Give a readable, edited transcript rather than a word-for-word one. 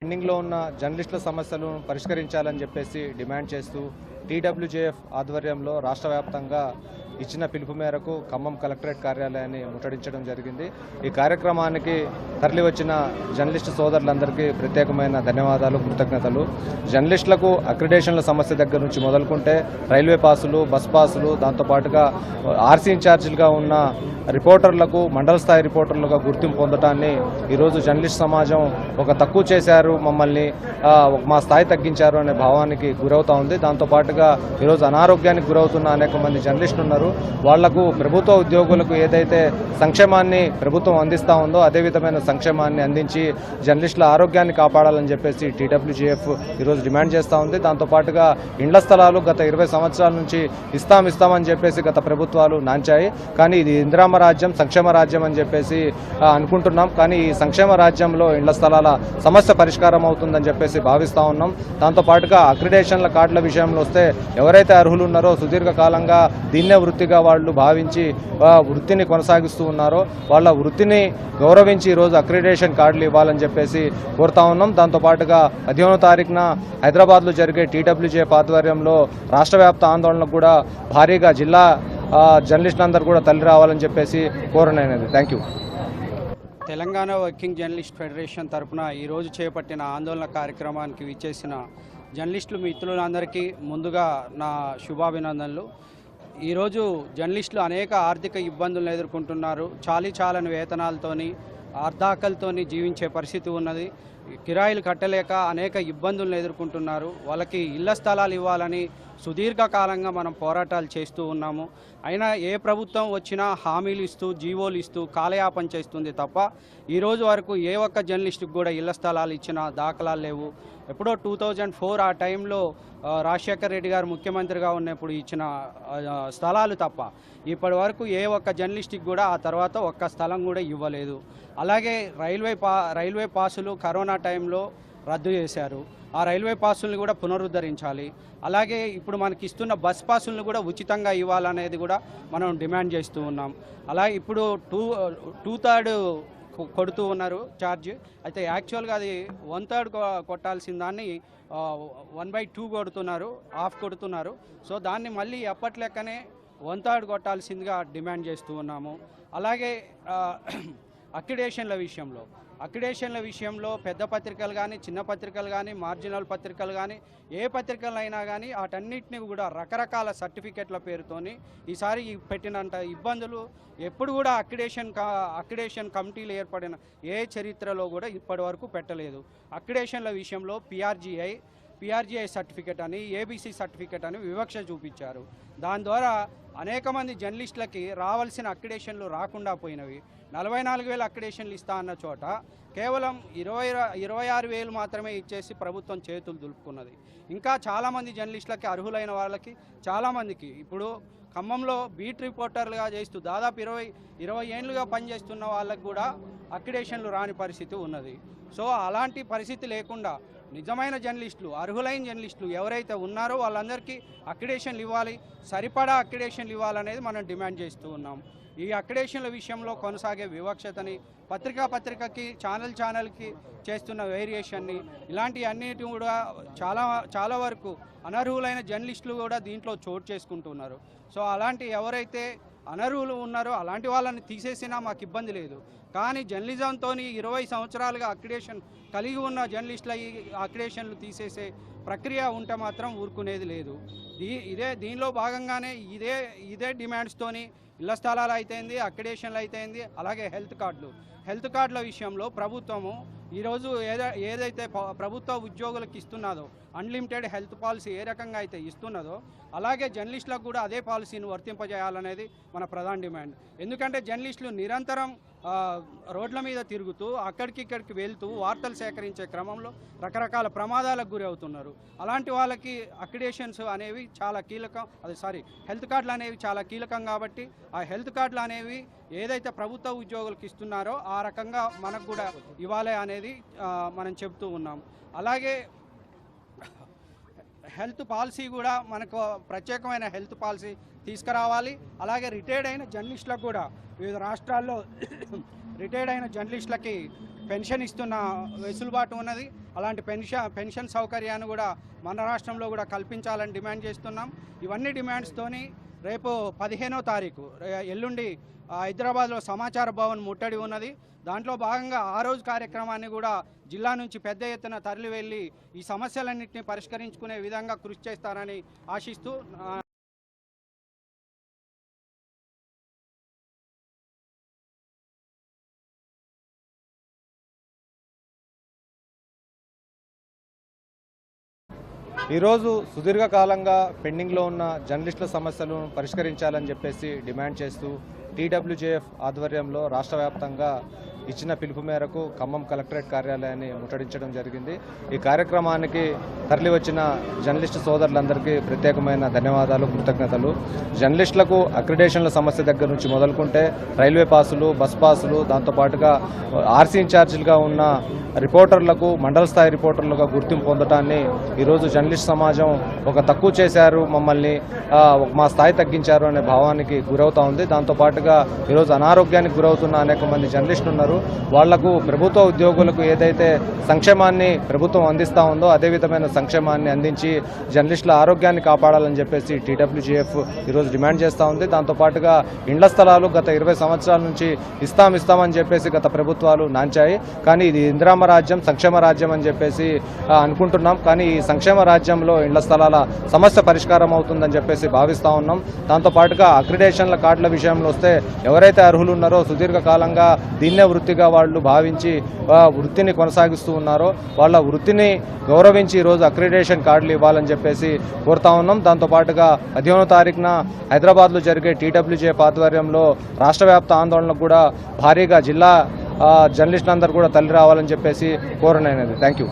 పెండింగ్లో ఉన్న జర్నలిస్టుల సమస్యలను పరిష్కరించాలని చెప్పేసి డిమాండ్ చేస్తూ టీడబ్ల్యూజేఎఫ్ ఆధ్వర్యంలో రాష్ట్ర వ్యాప్తంగా ఇచ్చిన పిలుపు మేరకు ఖమ్మం కలెక్టరేట్ కార్యాలయాన్ని ముట్టడించడం జరిగింది. ఈ కార్యక్రమానికి తరలివచ్చిన జర్నలిస్టు సోదరులందరికీ ప్రత్యేకమైన ధన్యవాదాలు, కృతజ్ఞతలు. జర్నలిస్టులకు అక్రిడేషన్ల సమస్య దగ్గర నుంచి మొదలుకుంటే రైల్వే పాసులు, బస్ పాసులు, దాంతోపాటుగా ఆర్సీ ఇన్ఛార్జీలుగా ఉన్న రిపోర్టర్లకు మండల స్థాయి రిపోర్టర్లుగా గుర్తింపు పొందటాన్ని ఈరోజు జర్నలిస్ట్ సమాజం ఒక తక్కువ చేశారు, మమ్మల్ని మా స్థాయి తగ్గించారు అనే భావానికి గురవుతూ ఉంది. దాంతోపాటుగా ఈరోజు అనారోగ్యానికి గురవుతున్న అనేక మంది జర్నలిస్టులు ఉన్నారు. వాళ్లకు ప్రభుత్వ ఉద్యోగులకు ఏదైతే సంక్షేమాన్ని ప్రభుత్వం అందిస్తూ ఉందో అదే విధమైన సంక్షేమాన్ని అందించి జర్నలిస్టుల ఆరోగ్యాన్ని కాపాడాలని చెప్పేసి టీడబ్ల్యూజేఎఫ్ ఈరోజు డిమాండ్ చేస్తూ ఉంది. దాంతోపాటుగా ఇండ్ల స్థలాలు గత 20 సంవత్సరాల నుంచి ఇస్తామని చెప్పేసి గత ప్రభుత్వాలు నాంచాయి. కానీ ఇది ఇందిరామ రాజ్యం, సంక్షేమ రాజ్యం అని చెప్పేసి అనుకుంటున్నాం. కానీ ఈ సంక్షేమ రాజ్యంలో ఇండ్ల స్థలాల సమస్య పరిష్కారం అవుతుందని చెప్పేసి భావిస్తూ ఉన్నాం. దాంతోపాటుగా అక్రిడేషన్ల కార్డుల విషయంలో వస్తే ఎవరైతే అర్హులు ఉన్నారో సుదీర్ఘకాలంగా దీన్నే వృత్తిగా వాళ్ళు భావించి వృత్తిని కొనసాగిస్తూ ఉన్నారో వాళ్ళ వృత్తిని గౌరవించి ఈరోజు అక్రిడేషన్ కార్డులు ఇవ్వాలని చెప్పేసి కోరుతా ఉన్నాం. దాంతోపాటుగా 15వ తారీఖున హైదరాబాద్లో జరిగే టీడబ్ల్యూజేఎఫ్ ఆధ్వర్యంలో రాష్ట్ర వ్యాప్త ఆందోళనకు కూడా భారీగా జిల్లా జర్నలిస్టులందరూ కూడా తల్లి రావాలని చెప్పేసి కోరనైనది. Thank you. Telangana working journalist federation తరఫున ఈరోజు చేపట్టిన ఆందోళన కార్యక్రమానికి విచ్చేసిన జర్నలిస్టులు మిత్రులందరికీ ముందుగా నా శుభాభినందనలు. ఈరోజు జర్నలిస్టులు అనేక ఆర్థిక ఇబ్బందులను ఎదుర్కొంటున్నారు. చాలని వేతనాలతోని అర్ధాకలతోని జీవించే పరిస్థితి ఉన్నది. కిరాయిలు కట్టలేక అనేక ఇబ్బందులను ఎదుర్కొంటున్నారు. వాళ్ళకి ఇళ్ల స్థలాలు ఇవ్వాలని సుదీర్ఘకాలంగా మనం పోరాటాలు చేస్తూ ఉన్నాము. అయినా ఏ ప్రభుత్వం వచ్చినా హామీలు ఇస్తూ జీవోలు ఇస్తూ కాలయాపన చేస్తుంది తప్ప ఈరోజు వరకు ఏ ఒక్క జర్నలిస్టుకు కూడా ఇళ్ల స్థలాలు ఇచ్చిన దాఖలాలు లేవు. ఎప్పుడో 2004 ఆ టైంలో రాజశేఖర రెడ్డి గారు ముఖ్యమంత్రిగా ఉన్నప్పుడు ఇచ్చిన స్థలాలు తప్ప ఇప్పటి వరకు ఏ ఒక్క జర్నలిస్టుకి కూడా ఆ తర్వాత ఒక్క స్థలం కూడా ఇవ్వలేదు. అలాగే రైల్వే పాసులు కరోనా టైంలో రద్దు చేశారు. ఆ రైల్వే పాసులను కూడా పునరుద్ధరించాలి. అలాగే ఇప్పుడు మనకి ఇస్తున్న బస్ పాసులను కూడా ఉచితంగా ఇవ్వాలనేది కూడా మనం డిమాండ్ చేస్తూ ఉన్నాం. అలాగే ఇప్పుడు 2/3 కొడుతూ ఉన్నారు ఛార్జ్. అయితే యాక్చువల్గా అది 1/3 కొట్టాల్సిన దాన్ని 1/2 కొడుతున్నారు, హాఫ్ కొడుతున్నారు. సో దాన్ని మళ్ళీ ఎప్పటి లెక్కనే 1/3 కొట్టాల్సిందిగా డిమాండ్ చేస్తూ ఉన్నాము. అలాగే అక్రిడేషన్ల విషయంలో పెద్ద పత్రికలు కానీ, చిన్న పత్రికలు కానీ, మార్జినల్ పత్రికలు కానీ, ఏ పత్రికలు అయినా కానీ వాటన్నిటిని కూడా రకరకాల సర్టిఫికెట్ల పేరుతోని ఈసారి పెట్టినంత ఇబ్బందులు ఎప్పుడు కూడా అక్రిడేషన్ కమిటీలు ఏర్పడిన ఏ చరిత్రలో కూడా ఇప్పటి వరకు పెట్టలేదు. అక్రిడేషన్ల విషయంలో పిఆర్జీఐ సర్టిఫికెట్ అని, ఏబీసీ సర్టిఫికెట్ అని వివక్ష చూపించారు. దాని ద్వారా అనేక మంది జర్నలిస్టులకి రావాల్సిన అక్రిడేషన్లు రాకుండా పోయినవి. 44,000 అక్రిడేషన్లు ఇస్తా అన్న చోట కేవలం 26,000 మాత్రమే ఇచ్చేసి ప్రభుత్వం చేతులు దులుపుకున్నది. ఇంకా చాలామంది జర్నలిస్టులకి, అర్హులైన వాళ్ళకి చాలామందికి ఇప్పుడు ఖమ్మంలో బీట్ రిపోర్టర్లుగా చేస్తూ దాదాపు 20 ఏళ్ళుగా పనిచేస్తున్న వాళ్ళకు కూడా అక్రిడేషన్లు రాని పరిస్థితి ఉన్నది. సో అలాంటి పరిస్థితి లేకుండా నిజమైన జర్నలిస్టులు, అర్హులైన జర్నలిస్టులు ఎవరైతే ఉన్నారో వాళ్ళందరికీ అక్రిడేషన్లు ఇవ్వాలి, సరిపడా అక్రిడేషన్లు ఇవ్వాలనేది మనం డిమాండ్ చేస్తూ ఉన్నాం. ఈ అక్రిడేషన్ల విషయంలో కొనసాగే వివక్షతని, పత్రికకి ఛానల్కి చేస్తున్న వేరియేషన్ని, ఇలాంటి అన్నిటి కూడా చాలా వరకు అనర్హులైన జర్నలిస్టులు కూడా దీంట్లో చోటు చేసుకుంటున్నారు. సో అలాంటి ఎవరైతే అనర్హులు ఉన్నారో అలాంటి వాళ్ళని తీసేసినా మాకు ఇబ్బంది లేదు. కానీ జర్నలిజంతో 20 సంవత్సరాలుగా అక్రిడేషన్ కలిగి ఉన్న జర్నలిస్టుల ఈ అక్రిడేషన్లు తీసేసే ప్రక్రియ ఉంటే మాత్రం ఊరుకునేది లేదు. దీనిలో భాగంగానే ఇదే డిమాండ్స్తోని ఇళ్ల స్థలాలు అయితేంది, అక్రిడేషన్లు అయితేంది, అలాగే హెల్త్ కార్డుల విషయంలో ప్రభుత్వము ఈరోజు ఏదైతే ప్రభుత్వ ఉద్యోగులకు ఇస్తున్నదో అన్లిమిటెడ్ హెల్త్ పాలసీ ఏ రకంగా అయితే ఇస్తున్నదో అలాగే జర్నలిస్టులకు కూడా అదే పాలసీని వర్తింపజేయాలనేది మన ప్రధాన డిమాండ్. ఎందుకంటే జర్నలిస్టులు నిరంతరం రోడ్ల మీద తిరుగుతూ ఇక్కడికి వెళ్తూ వార్తలు సేకరించే క్రమంలో రకరకాల ప్రమాదాలకు గురి అవుతున్నారు. అలాంటి వాళ్ళకి అక్రిడేషన్స్ అనేవి చాలా కీలకం. హెల్త్ కార్డులు అనేవి చాలా కీలకం. కాబట్టి ఆ హెల్త్ కార్డులు అనేవి ఏదైతే ప్రభుత్వ ఉద్యోగులకు ఇస్తున్నారో ఆ రకంగా మనకు కూడా ఇవ్వాలి అనేది మనం చెబుతూ ఉన్నాం. అలాగే హెల్త్ పాలసీ కూడా మనకు ప్రత్యేకమైన హెల్త్ పాలసీ తీసుకురావాలి. అలాగే రిటైర్డ్ అయిన జర్నలిస్టులకు కూడా వివిధ రాష్ట్రాల్లో రిటైర్డ్ అయిన జర్నలిస్టులకి పెన్షన్ ఇస్తున్న వెసులుబాటు ఉన్నది. అలాంటి పెన్షన్ సౌకర్యాన్ని కూడా మన రాష్ట్రంలో కూడా కల్పించాలని డిమాండ్ చేస్తున్నాం. ఇవన్నీ డిమాండ్స్తోని రేపు 15వ తారీఖు ఎల్లుండి హైదరాబాద్లో సమాచార భవన్ ముట్టడి ఉన్నది. దాంట్లో భాగంగా ఆ రోజు కార్యక్రమాన్ని కూడా జిల్లా నుంచి పెద్ద ఎత్తున తరలి వెళ్ళి ఈ సమస్యలన్నింటినీ పరిష్కరించుకునే విధంగా కృషి చేస్తారని ఆశిస్తూ ఈరోజు సుదీర్ఘకాలంగా పెండింగ్లో ఉన్న జర్నలిస్టుల సమస్యలను పరిష్కరించాలని చెప్పేసి డిమాండ్ చేస్తూ టీడబ్ల్యూజేఎఫ్ ఆధ్వర్యంలో రాష్ట్ర వ్యాప్తంగా ఇచ్చిన పిలుపు మేరకు ఖమ్మం కలెక్టరేట్ కార్యాలయాన్ని ముట్టడించడం జరిగింది. ఈ కార్యక్రమానికి తరలి వచ్చిన జర్నలిస్టు సోదరులందరికీ ప్రత్యేకమైన ధన్యవాదాలు, కృతజ్ఞతలు. జర్నలిస్టులకు అక్రిడేషన్ల సమస్య దగ్గర నుంచి మొదలుకుంటే రైల్వే పాసులు, బస్ పాసులు, దాంతోపాటుగా ఆర్సీ ఇన్ఛార్జీలుగా ఉన్న రిపోర్టర్లకు మండల స్థాయి రిపోర్టర్లుగా గుర్తింపు పొందటాన్ని ఈరోజు జర్నలిస్ట్ సమాజం ఒక తక్కువ చేశారు, మమ్మల్ని మా స్థాయి తగ్గించారు అనే భావానికి గురవుతూ ఉంది. దాంతోపాటుగా ఈరోజు అనారోగ్యానికి గురవుతున్న అనేక మంది జర్నలిస్టులు ఉన్నారు. వాళ్లకు ప్రభుత్వ ఉద్యోగులకు ఏదైతే సంక్షేమాన్ని ప్రభుత్వం అందిస్తూ ఉందో అదే విధమైన సంక్షేమాన్ని అందించి జర్నలిస్టుల ఆరోగ్యాన్ని కాపాడాలని చెప్పేసి టీడబ్ల్యూజేఎఫ్ ఈరోజు డిమాండ్ చేస్తూ ఉంది. దాంతోపాటుగా ఇండ్ల స్థలాలు గత 20 సంవత్సరాల నుంచి ఇస్తామని చెప్పేసి గత ప్రభుత్వాలు నాంచాయి. కానీ ఇది ఇందిరామ రాజ్యం, సంక్షేమ రాజ్యం అని చెప్పేసి అనుకుంటున్నాం. కానీ ఈ సంక్షేమ రాజ్యంలో ఇండ్ల స్థలాల సమస్య పరిష్కారం అవుతుందని చెప్పేసి భావిస్తూ ఉన్నాం. దాంతోపాటుగా అక్రిడేషన్ల కార్డుల విషయంలో వస్తే ఎవరైతే అర్హులు ఉన్నారో సుదీర్ఘకాలంగా దీన్నే వృత్తిగా వాళ్ళు భావించి వృత్తిని కొనసాగిస్తూ ఉన్నారో వాళ్ళ వృత్తిని గౌరవించి ఈరోజు అక్రిడేషన్ కార్డులు ఇవ్వాలని చెప్పేసి కోరుతా ఉన్నాం. దాంతోపాటుగా 15వ తారీఖున హైదరాబాద్లో జరిగే టీడబ్ల్యూజేఎఫ్ ఆధ్వర్యంలో రాష్ట్ర వ్యాప్త ఆందోళనకు కూడా భారీగా జిల్లా జర్నలిస్టులందరూ కూడా తల్లి రావాలని చెప్పేసి కోరనైనది. Thank you.